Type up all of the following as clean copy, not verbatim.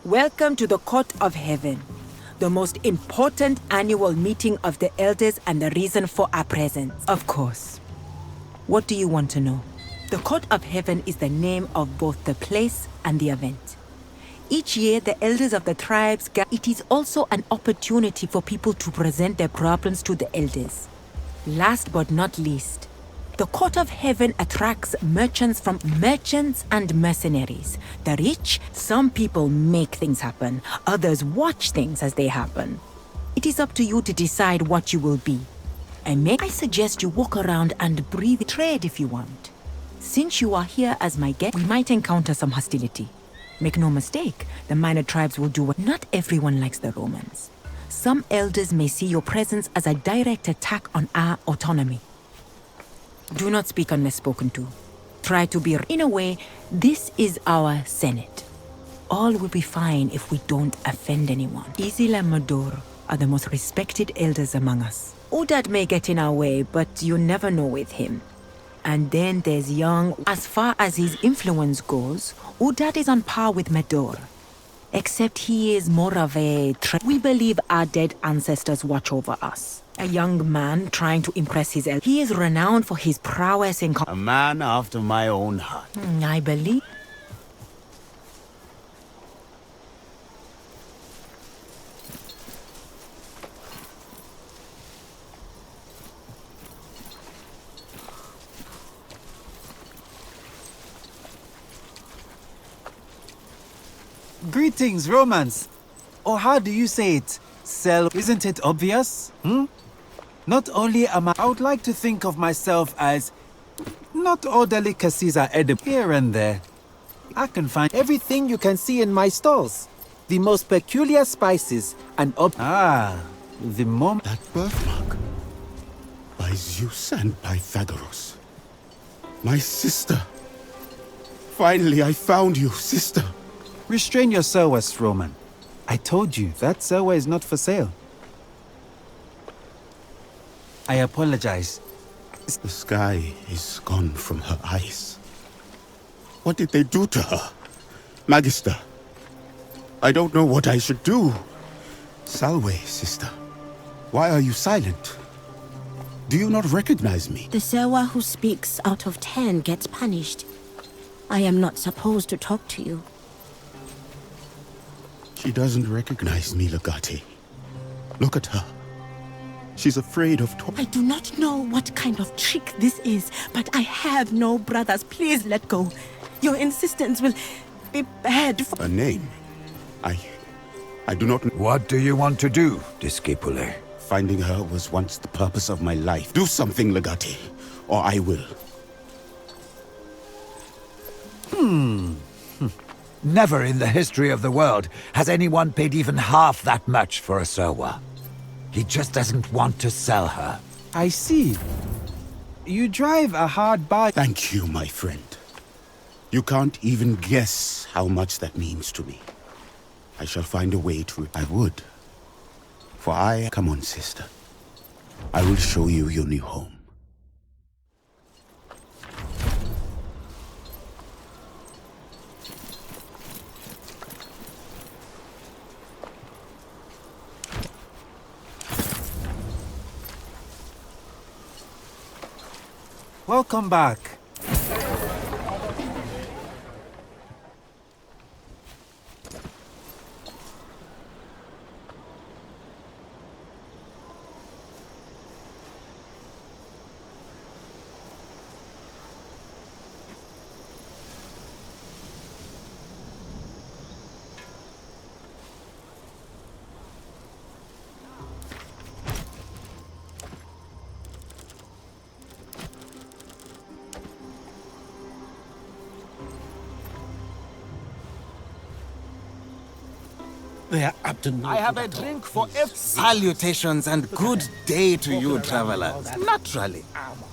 Welcome to the Court of Heaven, the most important annual meeting of the elders and the reason for our presence. Of course. What do you want to know? The Court of Heaven is the name of both the place and the event. Each year, the elders of the tribes gather. It is also an opportunity for people to present their problems to the elders. Last but not least, the Court of Heaven attracts merchants and mercenaries. The rich, some people make things happen, others watch things as they happen. It is up to you to decide what you will be. I suggest you walk around and breathe trade if you want. Since you are here as my guest, we might encounter some hostility. Make no mistake, the minor tribes will do what not everyone likes the Romans. Some elders may see your presence as a direct attack on our autonomy. Do not speak unless spoken to. Try to be... In a way, this is our Senate. All will be fine if we don't offend anyone. Isil and Mador are the most respected elders among us. Udad may get in our way, but you never know with him. And then there's young... As far as his influence goes, Udad is on par with Mador. Except he is more of a... We believe our dead ancestors watch over us. A young man trying to impress his elder. He is renowned for his prowess in... A man after my own heart. I believe... Greetings, Romans. Or how do you say it? Isn't it obvious? Not only am I would like to think of myself as... Not all delicacies are edible. Here and there. I can find everything you can see in my stalls. The most peculiar spices and... the moment... That birthmark. By Zeus and Pythagoras. My sister. Finally, I found you, sister. Restrain your sowers, Roman. I told you, that sower is not for sale. I apologize. The sky is gone from her eyes. What did they do to her? Magister, I don't know what I should do. Salve, sister. Why are you silent? Do you not recognize me? The sower who speaks out of 10 gets punished. I am not supposed to talk to you. She doesn't recognize me, Legati. Look at her. She's afraid of... I do not know what kind of trick this is, but I have no brothers. Please let go. Your insistence will be bad for... A name? I do not... What do you want to do, Discipule? Finding her was once the purpose of my life. Do something, Legati, or I will. Never in the history of the world has anyone paid even half that much for a Serwa. He just doesn't want to sell her. I see. You drive a hard bargain. Thank you, my friend. You can't even guess how much that means to me. I shall find a way to... I would. For I... Come on, sister. I will show you your new home. Welcome back. I have a drink for every... Salutations and good day to you, travelers. Naturally,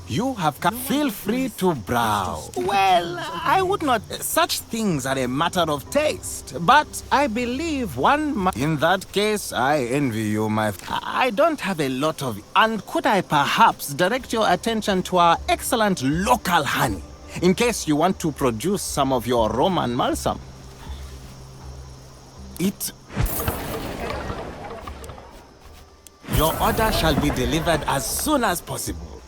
you have come. Feel free to browse. Well, I would not... Such things are a matter of taste. But I believe in that case, I envy you, my... I don't have a lot of... And could I perhaps direct your attention to our excellent local honey, in case you want to produce some of your Roman balsam? It... Your order shall be delivered as soon as possible.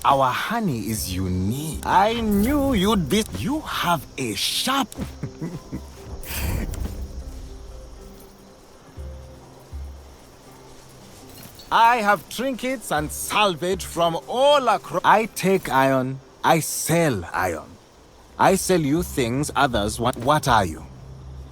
Our honey is unique. I knew you'd be... You have a sharp... I have trinkets and salvage from all across... I take iron, I sell iron. I sell you things others want. What are you?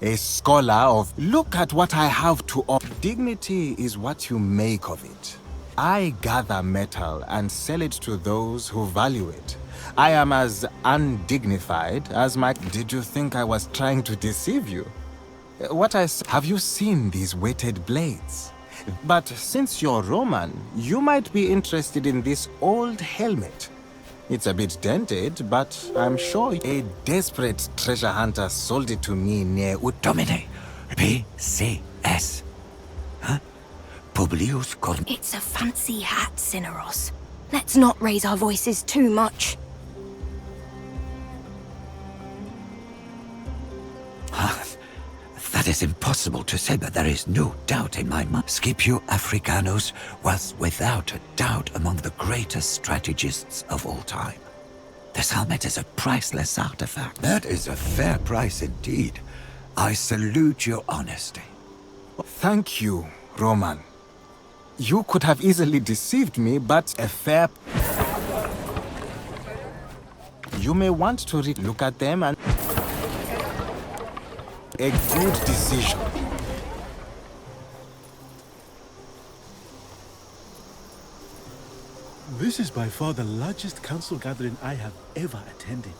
A scholar of... Look at what I have to offer. Dignity is what you make of it. I gather metal and sell it to those who value it. I am as undignified as my... Did you think I was trying to deceive you? What I... Have you seen these weighted blades? But since you're Roman, you might be interested in this old helmet. It's a bit dented, but I'm sure a desperate treasure hunter sold it to me near Domine, P.C.S. Huh? Publius Corn... It's a fancy hat, Cineros. Let's not raise our voices too much. That is impossible to say, but there is no doubt in my mind. Scipio Africanus was without a doubt among the greatest strategists of all time. This helmet is a priceless artifact. That is a fair price indeed. I salute your honesty. Thank you, Roman. You could have easily deceived me, but a fair... You may want to look at them and... A good decision. This is by far the largest council gathering I have ever attended.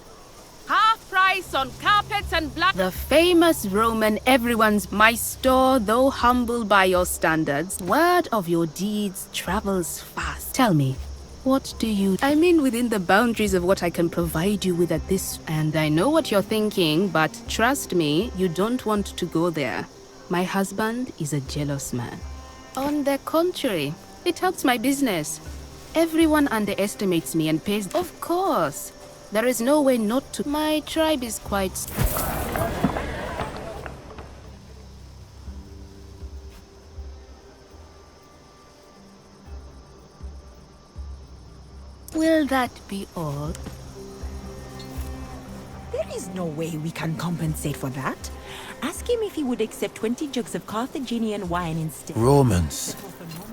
Half price on carpets and black. The famous Roman everyone's maestro, though humble by your standards, word of your deeds travels fast. Tell me, what do you... I mean within the boundaries of what I can provide you with at this... And I know what you're thinking, but trust me, you don't want to go there. My husband is a jealous man. On the contrary, it helps my business. Everyone underestimates me and pays... Of course. There is no way not to. My tribe is quite... Will that be all? There is no way we can compensate for that. Ask him if he would accept 20 jugs of Carthaginian wine instead. Romans,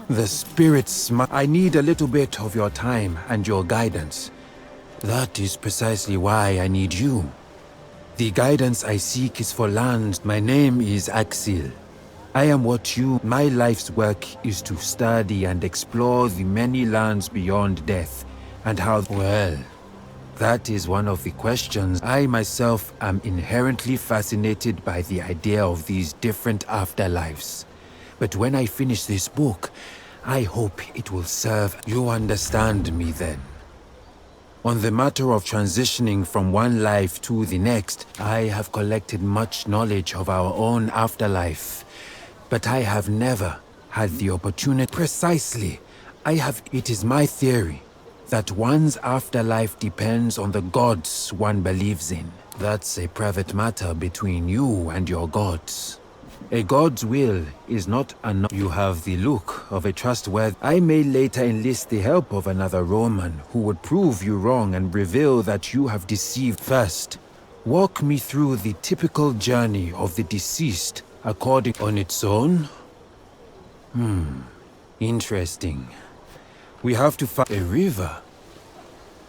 the spirits... I need a little bit of your time and your guidance. That is precisely why I need you. The guidance I seek is for lands. My name is Axil. I am what you... My life's work is to study and explore the many lands beyond death, and how... Well, that is one of the questions. I myself am inherently fascinated by the idea of these different afterlives. But when I finish this book, I hope it will serve... You understand me then. On the matter of transitioning from one life to the next, I have collected much knowledge of our own afterlife. But I have never had the opportunity... Precisely. It is my theory that one's afterlife depends on the gods one believes in. That's a private matter between you and your gods. A god's will is not enough. You have the look of a trustworthy... I may later enlist the help of another Roman who would prove you wrong and reveal that you have deceived. First, walk me through the typical journey of the deceased according... On its own? Interesting. We have to find a river.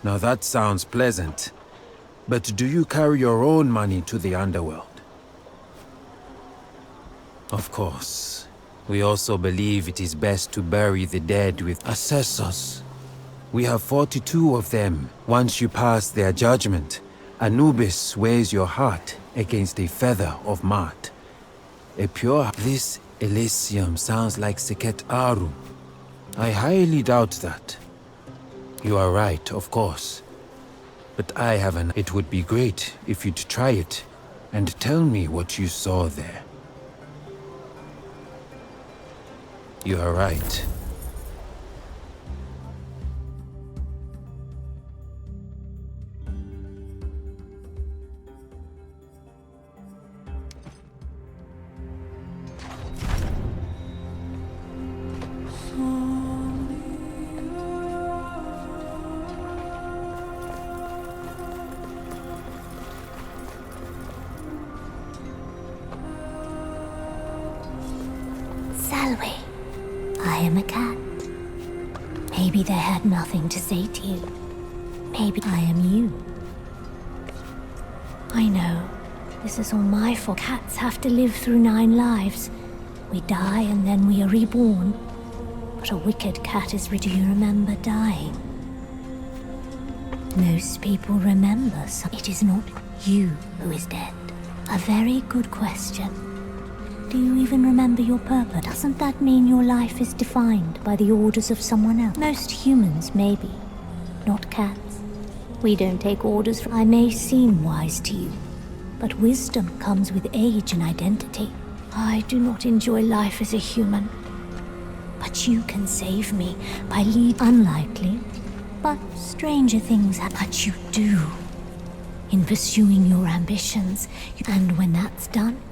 Now that sounds pleasant. But do you carry your own money to the underworld? Of course. We also believe it is best to bury the dead with assessors. We have 42 of them. Once you pass their judgment, Anubis weighs your heart against a feather of Mart. A pure... This Elysium sounds like Seket Aru. I highly doubt that. You are right, of course. But I have an... It would be great if you'd try it and tell me what you saw there. You are right. Salwe, I am a cat. Maybe they had nothing to say to you. Maybe I am you. I know, this is all my fault. Cats have to live through 9 lives. We die and then we are reborn. But a wicked cat is ready. Do you remember dying? Most people remember, so it is not you who is dead. A very good question. Do you even remember your purpose? Doesn't that mean your life is defined by the orders of someone else? Most humans, maybe. Not cats. We don't take orders from... I may seem wise to you, but wisdom comes with age and identity. I do not enjoy life as a human. But you can save me by unlikely, but stranger things happen. But you do. In pursuing your ambitions, and when that's done,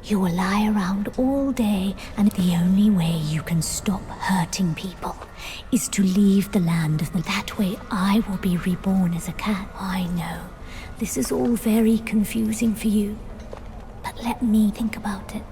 you will lie around all day, and the only way you can stop hurting people is to leave the land of the... That way I will be reborn as a cat. I know, this is all very confusing for you, but let me think about it.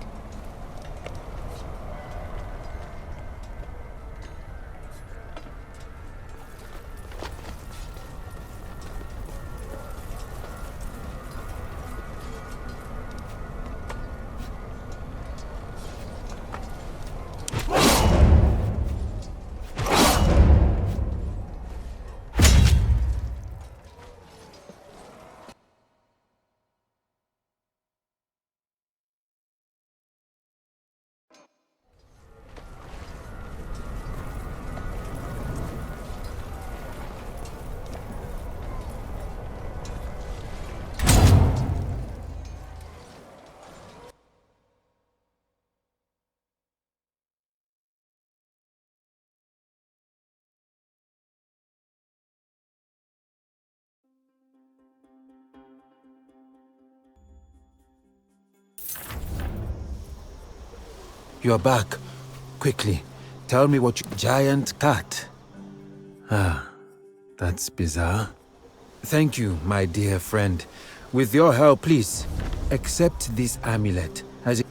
You're back. Quickly, tell me what you... Giant cat. Ah, that's bizarre. Thank you, my dear friend. With your help, please, accept this amulet as it...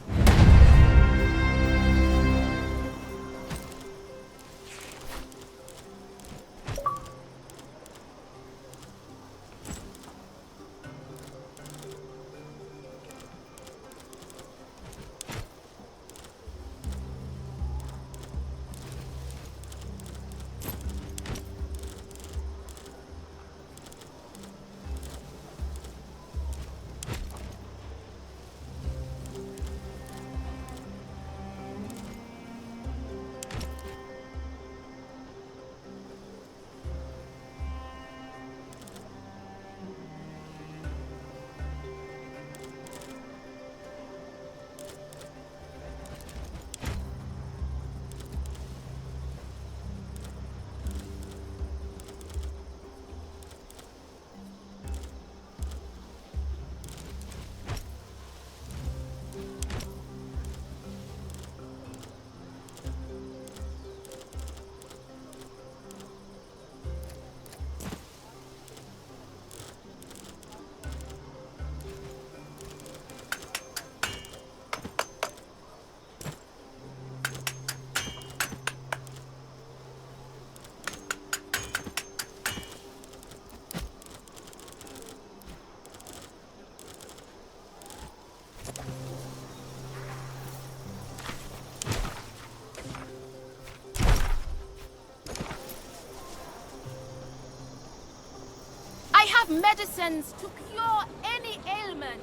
Medicines to cure any ailment.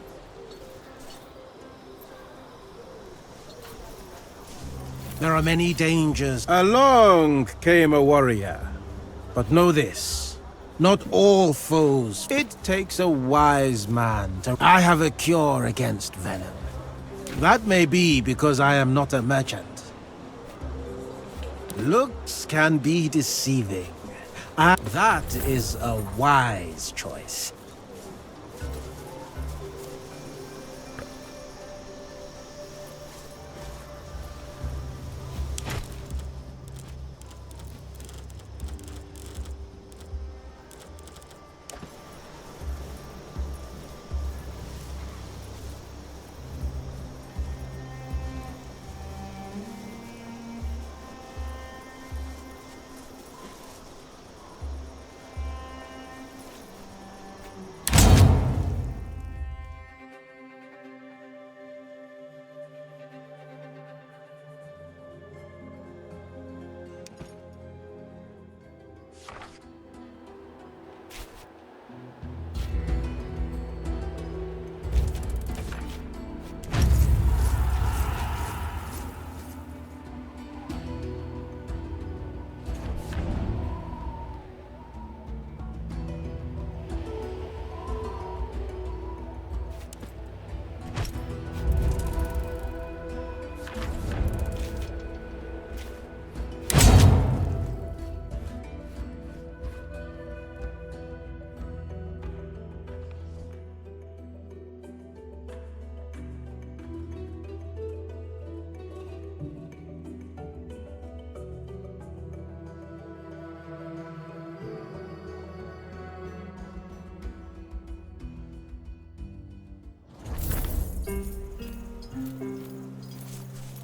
There are many dangers. Along came a warrior. But know this, not all foes. It takes a wise man to... I have a cure against venom. That may be because I am not a merchant. Looks can be deceiving. That is a wise choice.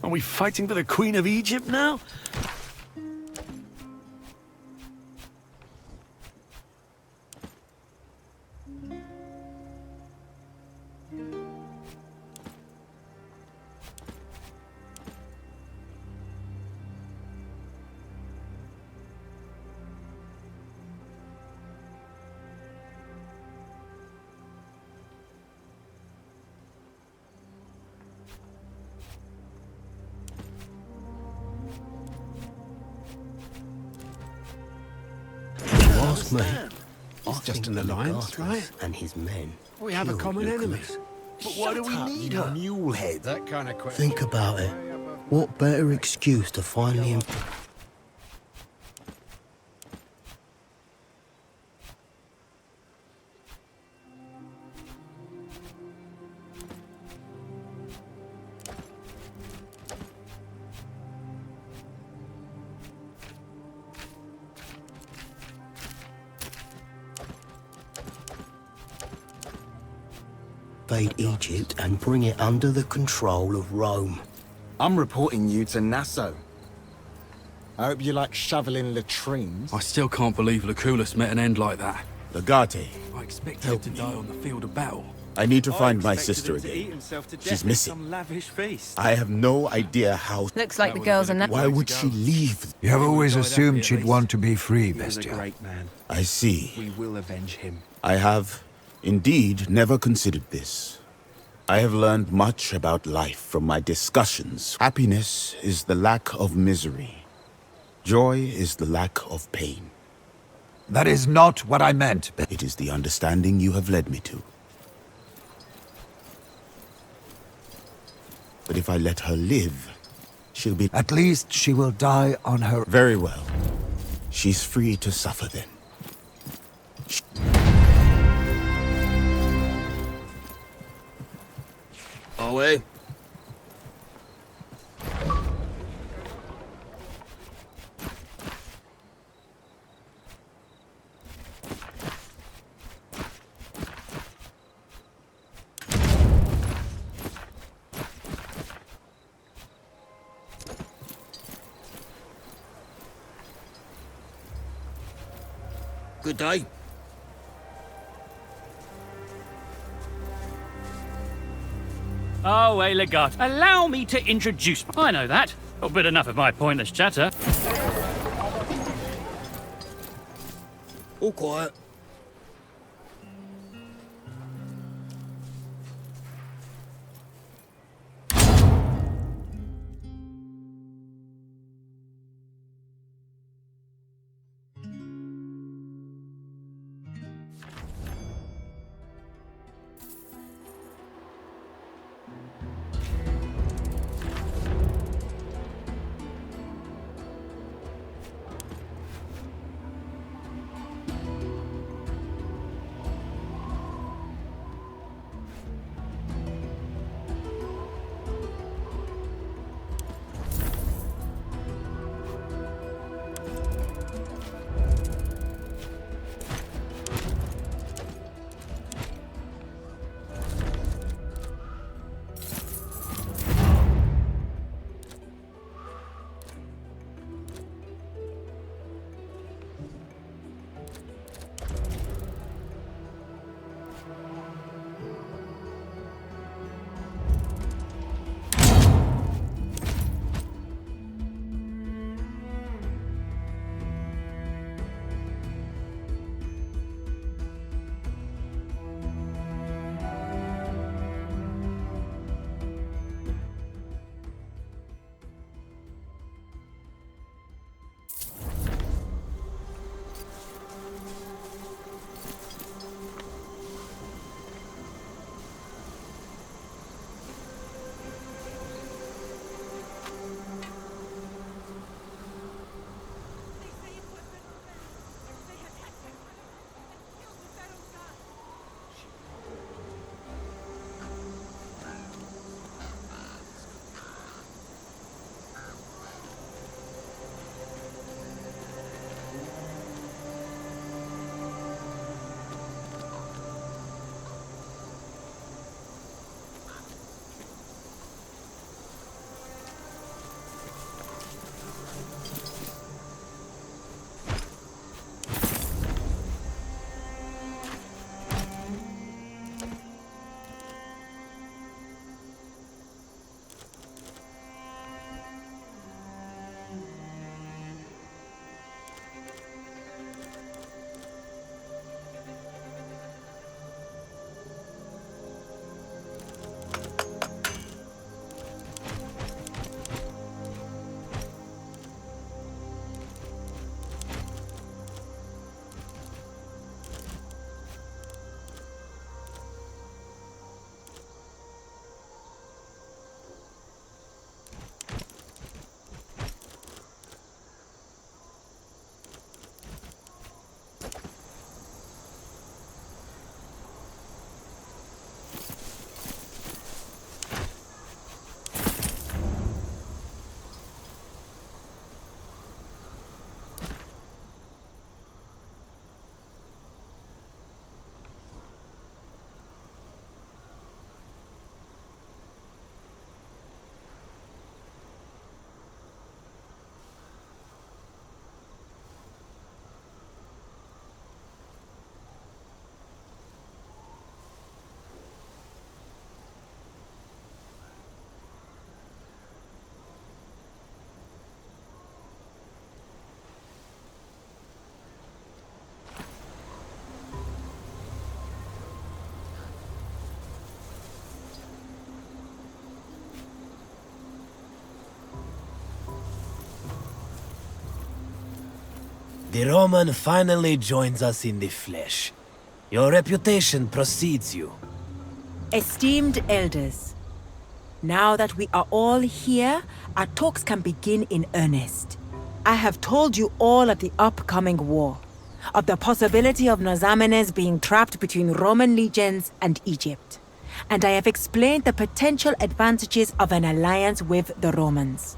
Are we fighting for the Queen of Egypt now? Ask me. He's just an alliance, right? And his men. We have a common enemy. But why do we need her? Mulehead. That kind of question. Think about it. What better excuse to finally... invade Egypt and bring it under the control of Rome. I'm reporting you to Nassau. I hope you like shoveling latrines. I still can't believe Lucullus met an end like that. Legate. I expected him to die on the field of battle. I need to find my sister again. She's missing. I have no idea how... Looks like the girls are now... Why would she leave? You have always assumed she'd want to be free, Bestia. I see. We will avenge him. I have, indeed, never considered this. I have learned much about life from my discussions. Happiness is the lack of misery. Joy is the lack of pain. That is not what I meant. It is the understanding you have led me to. But if I let her live, she'll be... At least she will die on her... Very well. She's free to suffer then. Away. Good day. Oh, hey, Legat. Allow me to introduce... I know that. Oh, but enough of my pointless chatter. All quiet. The Roman finally joins us in the flesh. Your reputation precedes you. Esteemed elders, now that we are all here, our talks can begin in earnest. I have told you all of the upcoming war, of the possibility of Nosamenes being trapped between Roman legions and Egypt, and I have explained the potential advantages of an alliance with the Romans.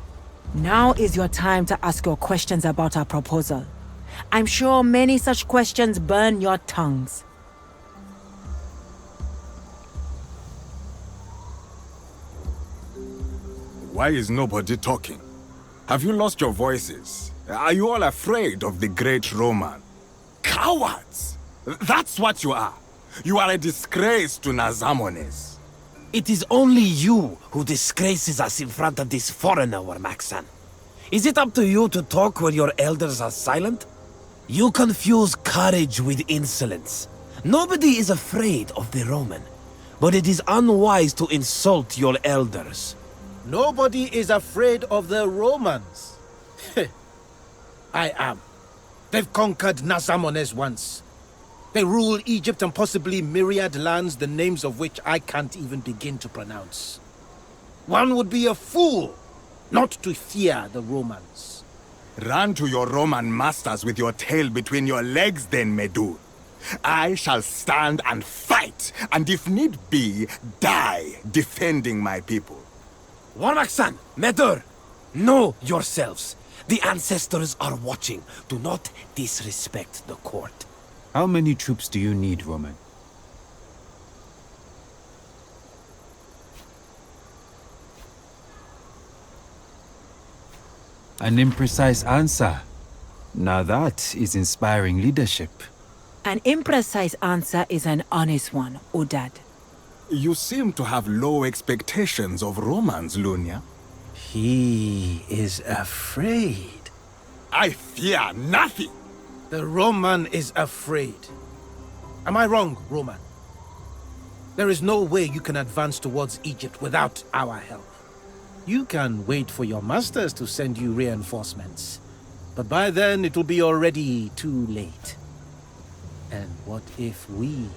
Now is your time to ask your questions about our proposal. I'm sure many such questions burn your tongues. Why is nobody talking? Have you lost your voices? Are you all afraid of the great Roman? Cowards! That's what you are. You are a disgrace to Nazamones. It is only you who disgraces us in front of this foreigner, Maxan. Is it up to you to talk when your elders are silent? You confuse courage with insolence. Nobody is afraid of the Roman, but it is unwise to insult your elders. Nobody is afraid of the Romans. I am. They've conquered Nazamones once. They rule Egypt and possibly myriad lands, the names of which I can't even begin to pronounce. One would be a fool not to fear the Romans. Run to your Roman masters with your tail between your legs then, Medur. I shall stand and fight, and if need be, die defending my people. Warmaksan, Medur, know yourselves. The ancestors are watching. Do not disrespect the court. How many troops do you need, Roman? An imprecise answer. Now that is inspiring leadership. An imprecise answer is an honest one, Udad. You seem to have low expectations of Romans, Lunia. He is afraid. I fear nothing. The Roman is afraid. Am I wrong, Roman? There is no way you can advance towards Egypt without our help. You can wait for your masters to send you reinforcements, but by then it will be already too late. And what if we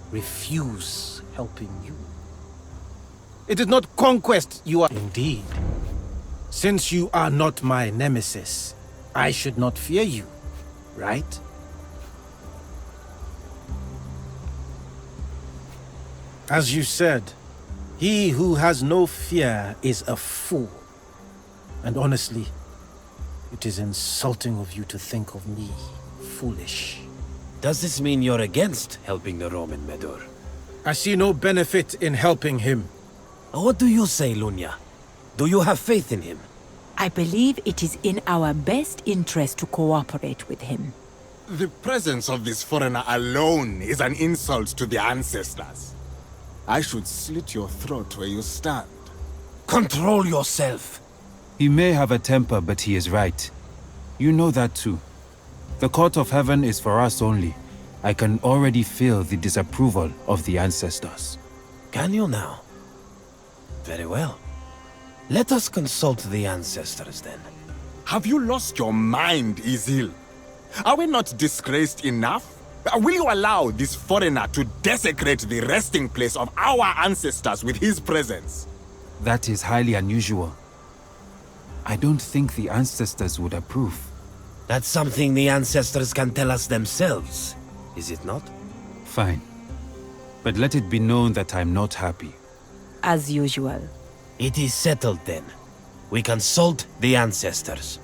refuse helping you? It is not conquest you are... Indeed. Since you are not my nemesis, I should not fear you, right? As you said, he who has no fear is a fool. And honestly, it is insulting of you to think of me foolish. Does this mean you're against helping the Roman, Medur? I see no benefit in helping him. What do you say, Lunia? Do you have faith in him? I believe it is in our best interest to cooperate with him. The presence of this foreigner alone is an insult to the ancestors. I should slit your throat where you stand. Control yourself. He may have a temper, but he is right. You know that too. The court of heaven is for us only. I can already feel the disapproval of the ancestors. Can you now? Very well. Let us consult the ancestors then. Have you lost your mind, Izil? Are we not disgraced enough? Will you allow this foreigner to desecrate the resting place of our ancestors with his presence? That is highly unusual. I don't think the ancestors would approve. That's something the ancestors can tell us themselves, is it not? Fine. But let it be known that I'm not happy. As usual. It is settled then. We consult the ancestors.